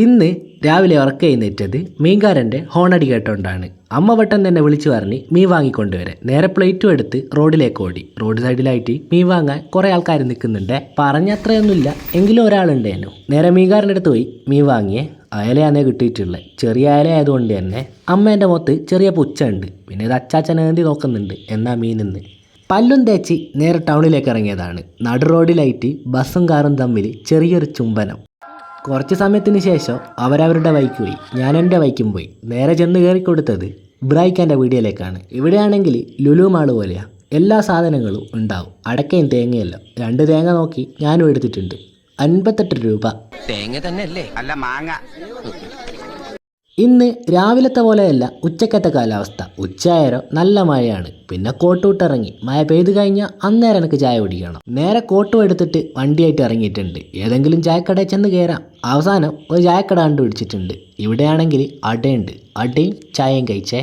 ഇന്ന് രാവിലെ ഉറക്കം എഴുന്നേറ്റത് മീൻകാരൻ്റെ ഹോണടി കേട്ടോണ്ടാണ്. അമ്മ പെട്ടെന്ന് തന്നെ വിളിച്ചു പറഞ്ഞ് മീൻ വാങ്ങിക്കൊണ്ടുവരാൻ. നേരെ പ്ലേറ്റും എടുത്ത് റോഡിലേക്ക് ഓടി. റോഡ് സൈഡിലായിട്ട് മീൻ വാങ്ങാൻ കുറേ ആൾക്കാർ നിൽക്കുന്നുണ്ട്. പറഞ്ഞത്രയൊന്നുമില്ല, എങ്കിലും ഒരാളുണ്ടേനു. നേരെ മീൻകാരൻ്റെ അടുത്ത് പോയി മീൻ വാങ്ങിയേ. അയലയാണേ കിട്ടിയിട്ടുള്ളത്. ചെറിയ അയല ആയതുകൊണ്ട് തന്നെ അമ്മേൻ്റെ മുഖത്ത് ചെറിയ പുച്ഛമുണ്ട്. പിന്നെ ഇത് അച്ചാച്ചൻ ഏന്തി നോക്കുന്നുണ്ട് എന്നാ മീനിന്ന്. പല്ലും തേച്ച് നേരെ ടൗണിലേക്ക് ഇറങ്ങിയതാണ്. നടു റോഡിലായിട്ട് ബസ്സും കാറും തമ്മിൽ ചെറിയൊരു ചുംബനം. കുറച്ച് സമയത്തിന് ശേഷം അവരവരുടെ ബൈക്ക് പോയി, ഞാൻ എൻ്റെ ബൈക്കും പോയി. നേരെ ചെന്ന് കയറിക്കൊടുത്തത് ഇബ്രാഹിക്കാൻ്റെ വീഡിയോയിലേക്കാണ്. ഇവിടെയാണെങ്കിൽ ലുലു മാൾ പോലെയാണ്, എല്ലാ സാധനങ്ങളും ഉണ്ടാവും. അടക്കയും തേങ്ങയല്ലോ. 2 തേങ്ങ നോക്കി ഞാനും എടുത്തിട്ടുണ്ട്. 58 രൂപ. തേങ്ങ തന്നെ അല്ലേ? അല്ല, മാങ്ങ. ഇന്ന് രാവിലത്തെ പോലെയല്ല ഉച്ചക്കത്തെ കാലാവസ്ഥ. ഉച്ചയായാലോ നല്ല മഴയാണ്. പിന്നെ കോട്ട് വിട്ടിറങ്ങി. മഴ പെയ്ത് കഴിഞ്ഞാൽ അന്നേരം എനിക്ക് ചായ കുടിക്കണം. നേരെ കോട്ടും എടുത്തിട്ട് വണ്ടിയായിട്ട് ഇറങ്ങിയിട്ടുണ്ട്. ഏതെങ്കിലും ചായക്കടയിൽ ചെന്ന് കയറാം. അവസാനം ഒരു ചായക്കട കണ്ടുപിടിച്ചിട്ടുണ്ട്. ഇവിടെയാണെങ്കിൽ അടയുണ്ട്. അടയും ചായയും കഴിച്ചേ.